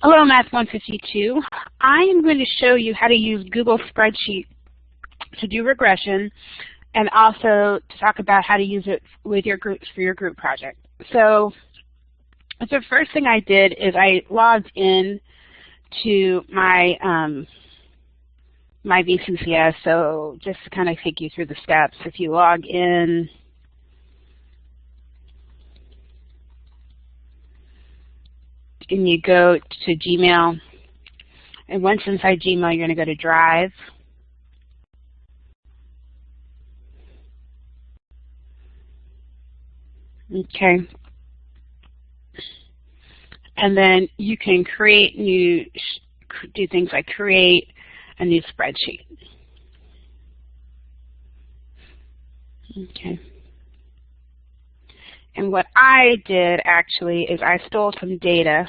Hello, Math 152. I am going to show you how to use Google Spreadsheet to do regression and also to talk about how to use it with your groups for your group project. So the first thing I did is I logged in to my my VCCS. So just to kind of take you through the steps, if you log in, and you go to Gmail, and once inside Gmail, you're going to go to Drive. Okay. And then you can create new, do things like create a new spreadsheet. Okay. And what I did actually is I stole some data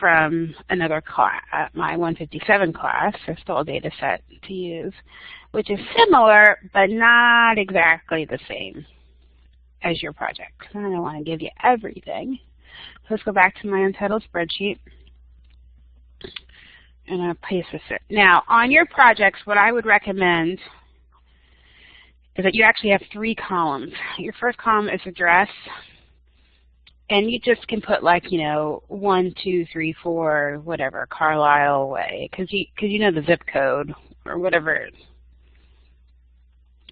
from another class, my 157 class. I stole a data set to use, which is similar but not exactly the same as your project. I don't want to give you everything. So let's go back to my untitled spreadsheet, and I'll paste this in. Now, on your projects, what I would recommend is that you actually have 3 columns. Your first column is address, and you just can put, like, you know, 1, 2, 3, 4, whatever, Carlisle way, because you know the zip code or whatever.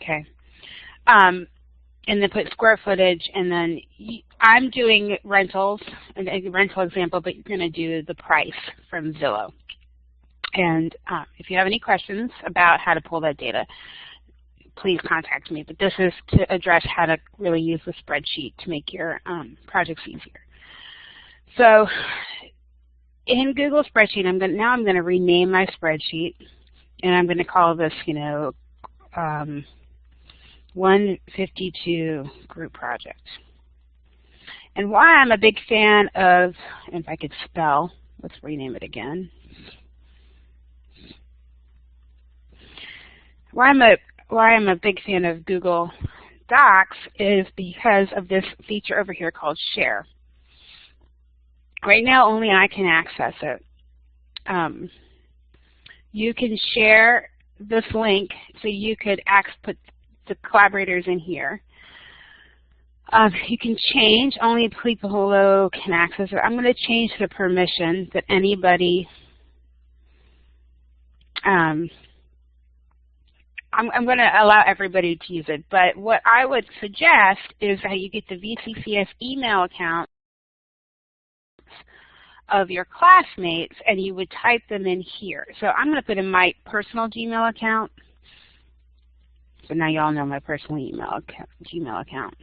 Okay. And then put square footage, and then I'm doing rentals, a rental example, but you're going to do the price from Zillow. And if you have any questions about how to pull that data, please contact me. But this is to address how to really use the spreadsheet to make your projects easier. So in Google Spreadsheet, now I'm going to rename my spreadsheet, and I'm going to call this, you know, 152 group project. And why I'm a big fan of, if I could spell, let's rename it again. Why I'm a big fan of Google Docs is because of this feature over here called Share. Right now, only I can access it. You can share this link, so you could put the collaborators in here. You can change, only people below can access it. I'm going to change the permission that anybody, I'm going to allow everybody to use it, but what I would suggest is that you get the VCCS email account of your classmates, and you would type them in here. So I'm going to put in my personal Gmail account. So now you all know my personal Gmail account.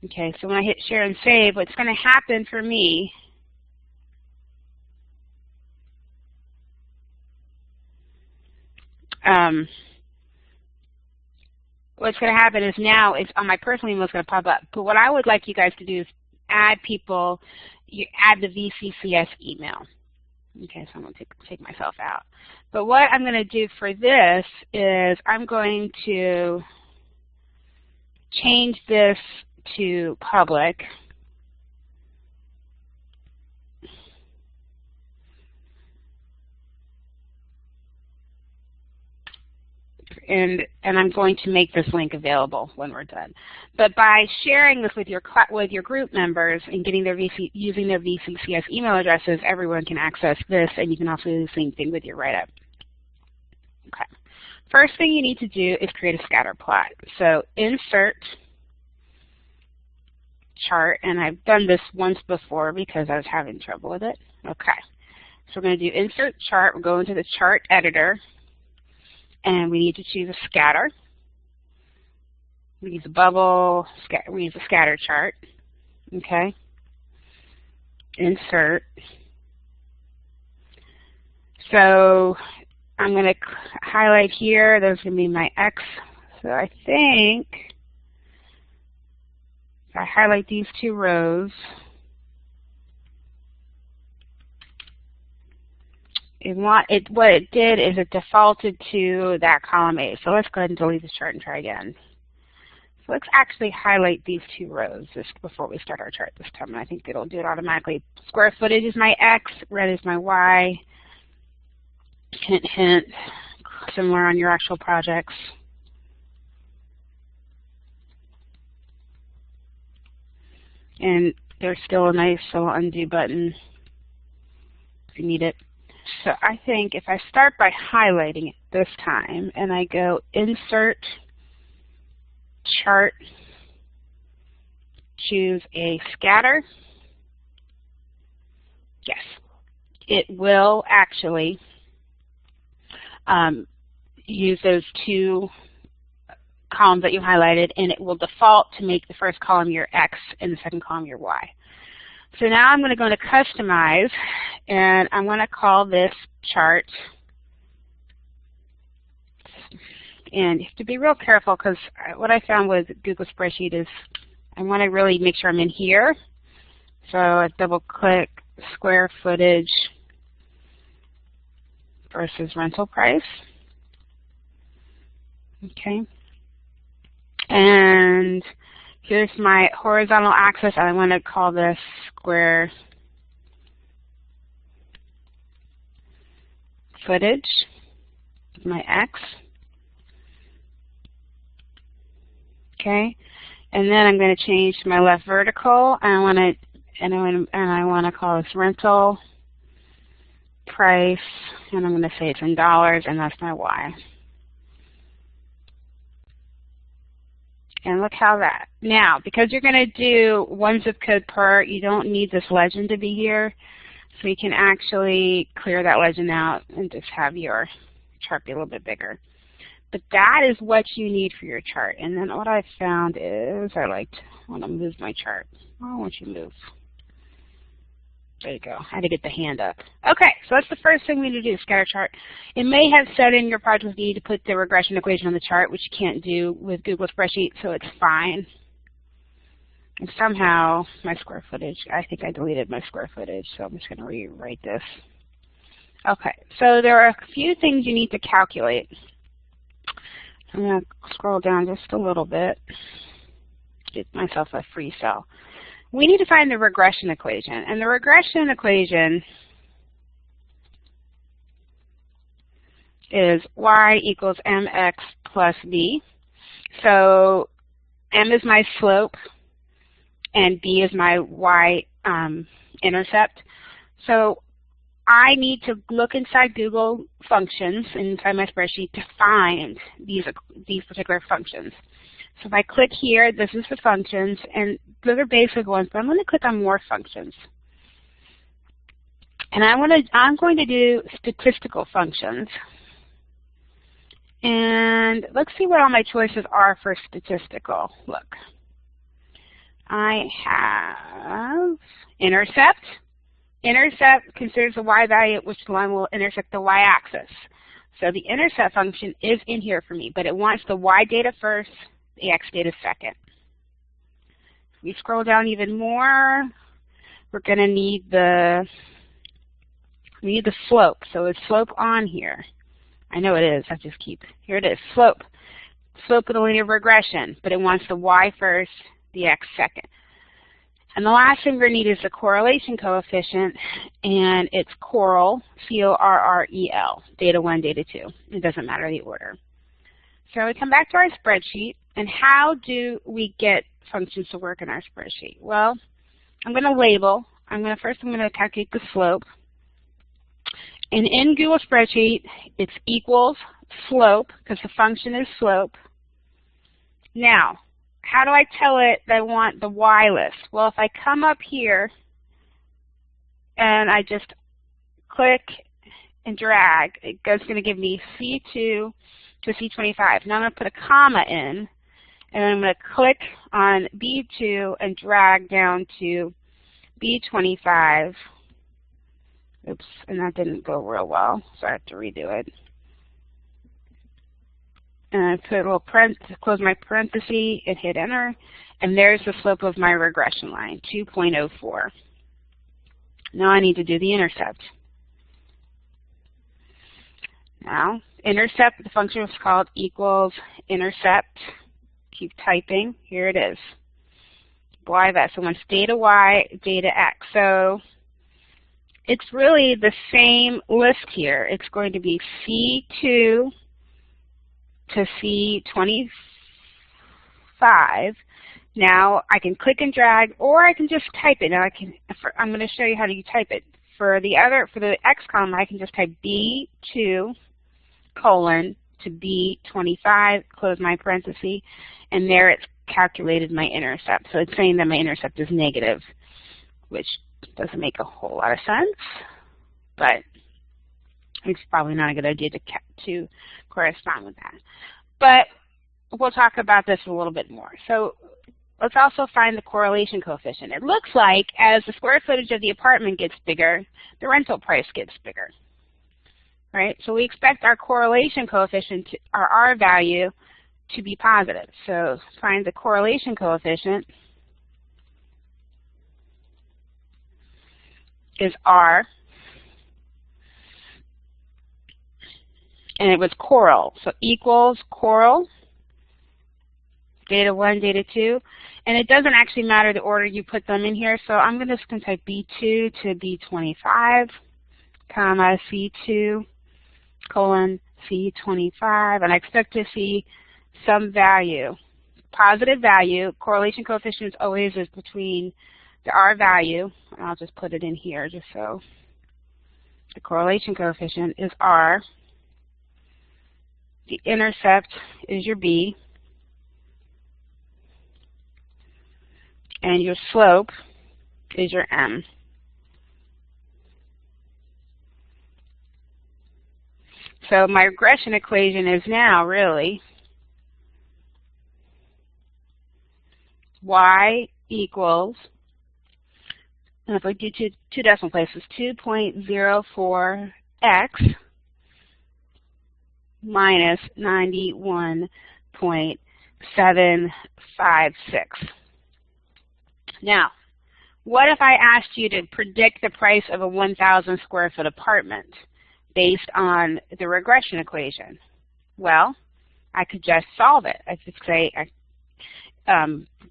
Okay, so when I hit share and save, what's going to happen for me what's going to happen is now it's on my personal email, it's going to pop up. But what I would like you guys to do is add people, you add the VCCS email. Okay, so I'm going to take myself out. But what I'm going to do for this is I'm going to change this to public. And I'm going to make this link available when we're done. But by sharing this with your group members and getting using their VCCS email addresses, everyone can access this, and you can also do the same thing with your write-up. Okay. First thing you need to do is create a scatter plot. So insert chart, and I've done this once before because I was having trouble with it. Okay. So we're going to do insert chart. We'll go into the chart editor, and we need to choose a scatter. We use a bubble, we use a scatter chart. Okay. Insert. So I'm going to highlight here. Those are going to be my X. So I think if I highlight these 2 rows, what it did is it defaulted to that column A. So let's go ahead and delete this chart and try again. So let's actually highlight these two rows just before we start our chart this time, and I think it'll do it automatically. Square footage is my X, red is my Y. Hint, hint, similar on your actual projects. And there's still a nice little undo button if you need it. So I think if I start by highlighting it this time, and I go Insert, Chart, choose a scatter, yes, it will actually use those two columns that you highlighted, and it will default to make the first column your X and the second column your Y. So now I'm going to go to Customize, and I'm going to call this chart. And you have to be real careful, because what I found with Google Spreadsheet is I want to really make sure I'm in here. So I double-click square footage versus rental price. Okay. And here's my horizontal axis. I want to call this square footage, my X. Okay. And then I'm going to change to my left vertical. I want to call this rental price, and I'm going to say it's in dollars, and that's my Y. And look how that. Now, because you're going to do one zip code per, you don't need this legend to be here. So you can actually clear that legend out and just have your chart be a little bit bigger. But that is what you need for your chart. And then what I found is I want to move my chart. Why won't you move? There you go. I had to get the hand up. Okay, so that's the first thing we need to do, scatter chart. It may have said in your project you need to put the regression equation on the chart, which you can't do with Google Spreadsheet, so it's fine. And somehow my square footage, I think I deleted my square footage, so I'm just going to rewrite this. Okay, so there are a few things you need to calculate. I'm going to scroll down just a little bit, get myself a free cell. We need to find the regression equation. And the regression equation is y equals mx plus b. So m is my slope, and b is my y intercept. So I need to look inside Google Functions, inside my spreadsheet, to find these particular functions. So if I click here, this is the functions, and those are basic ones, but I'm going to click on more functions. And I'm going to do statistical functions. And let's see what all my choices are for statistical. Look. I have intercept. Intercept considers the y value at which the line will intersect the y-axis. So the intercept function is in here for me, but it wants the y data first, the x data second. If we scroll down even more, we're going to need the slope. So is slope on here? I know it is. Here it is, slope. Slope of the linear regression, but it wants the y first, the x second. And the last thing we're going to need is the correlation coefficient, and it's CORREL, C-O-R-R-E-L, data 1, data 2. It doesn't matter the order. So we come back to our spreadsheet, and how do we get functions to work in our spreadsheet? Well, I'm going to label. First I'm going to calculate the slope. And in Google Spreadsheet, it's equals slope, because the function is slope. Now, how do I tell it that I want the y list? Well, if I come up here and I just click and drag, it's going to give me C2 to C25. Now I'm going to put a comma in, and I'm going to click on B2 and drag down to B25. Oops, and that didn't go real well, so I have to redo it. And I put a little close my parenthesis and hit enter, and there's the slope of my regression line, 2.04. Now I need to do the intercept. Now, intercept, the function was called equals intercept, keep typing. Here it is. Y that. So once data Y, data X. So it's really the same list here. It's going to be C2 to C25. Now I can click and drag, or I can just type it. Now I'm going to show you how to type it. For the X column, I can just type B2 colon to B25, close my parenthesis, and there it's calculated my intercept. So it's saying that my intercept is negative, which doesn't make a whole lot of sense, but it's probably not a good idea to correspond with that. But we'll talk about this a little bit more. So let's also find the correlation coefficient. It looks like as the square footage of the apartment gets bigger, the rental price gets bigger. Right? So we expect our correlation coefficient, our R value, to be positive. So find the correlation coefficient is R, and it was coral. So equals coral, data 1, data 2, and it doesn't actually matter the order you put them in here. So I'm just going to type B2 to B25, comma C2 colon C25, and I expect to see some value, positive value. Correlation coefficient always is between the R value, and I'll just put it in here just so the correlation coefficient is R. The intercept is your B, and your slope is your M. So my regression equation is now really Y equals, and if I do two decimal places, 2.04x minus 91.756. Now, what if I asked you to predict the price of a 1,000 square foot apartment based on the regression equation? Well, I could just solve it. I could say,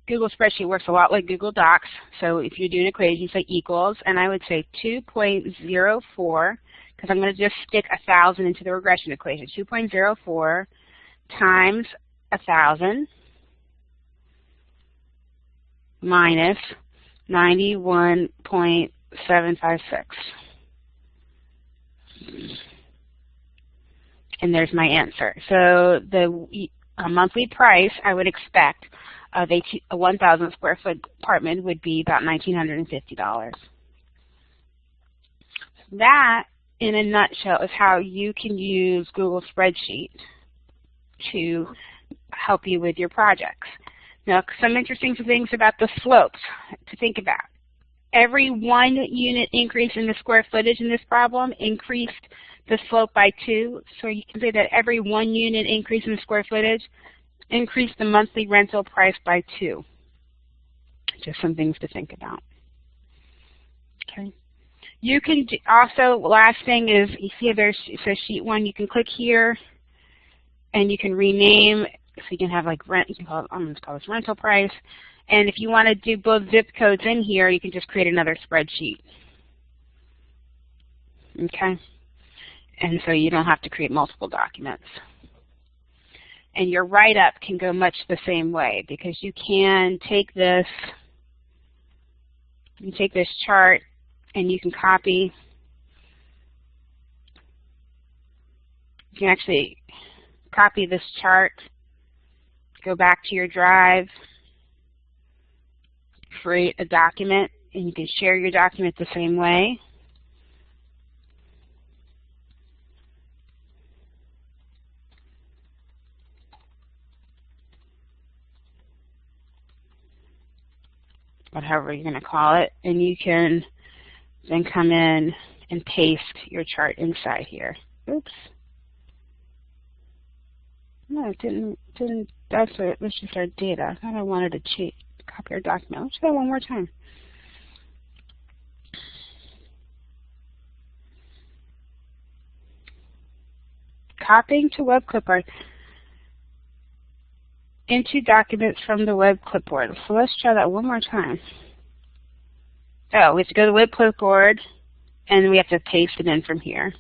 Google Spreadsheet works a lot like Google Docs. So if you're doing equations, you say equals, and I would say 2.04, because I'm going to just stick 1,000 into the regression equation. 2.04 times 1,000 minus 91.756. And there's my answer. So the monthly price I would expect of a 1,000 square foot apartment would be about $1,950. That, in a nutshell, is how you can use Google Spreadsheet to help you with your projects. Now, some interesting things about the slopes to think about. Every 1 unit increase in the square footage in this problem increased the slope by 2. So you can say that every 1 unit increase in the square footage increased the monthly rental price by 2. Just some things to think about. Okay. You can also, last thing is, you see there's, it says sheet 1, you can click here and you can rename, so you can have like rent, you can call it, I'm going to call this rental price. And if you want to do both zip codes in here, you can just create another spreadsheet. Okay? And so you don't have to create multiple documents. And your write-up can go much the same way, because you can take this, chart and you can copy. You can actually copy this chart, go back to your drive, create a document, and you can share your document the same way. Whatever you're going to call it, and you can then come in and paste your chart inside here. Oops. No, it didn't, that's just our data. I thought I wanted to copy our document. Let's try that one more time. Copying to web clipboard. into documents from the web clipboard. So let's try that one more time. Oh, we have to go to the web clipboard, and we have to paste it in from here.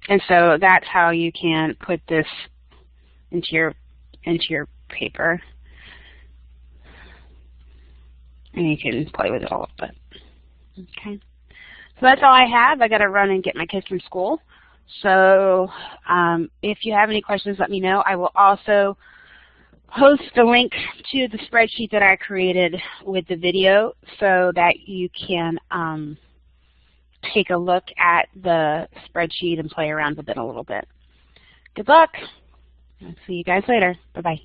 And so that's how you can put this into your paper. And you can play with it a little bit. Okay. So that's all I have. I got to run and get my kids from school. So if you have any questions, let me know. I will also post the link to the spreadsheet that I created with the video so that you can take a look at the spreadsheet and play around with it a little bit. Good luck. I'll see you guys later. Bye-bye.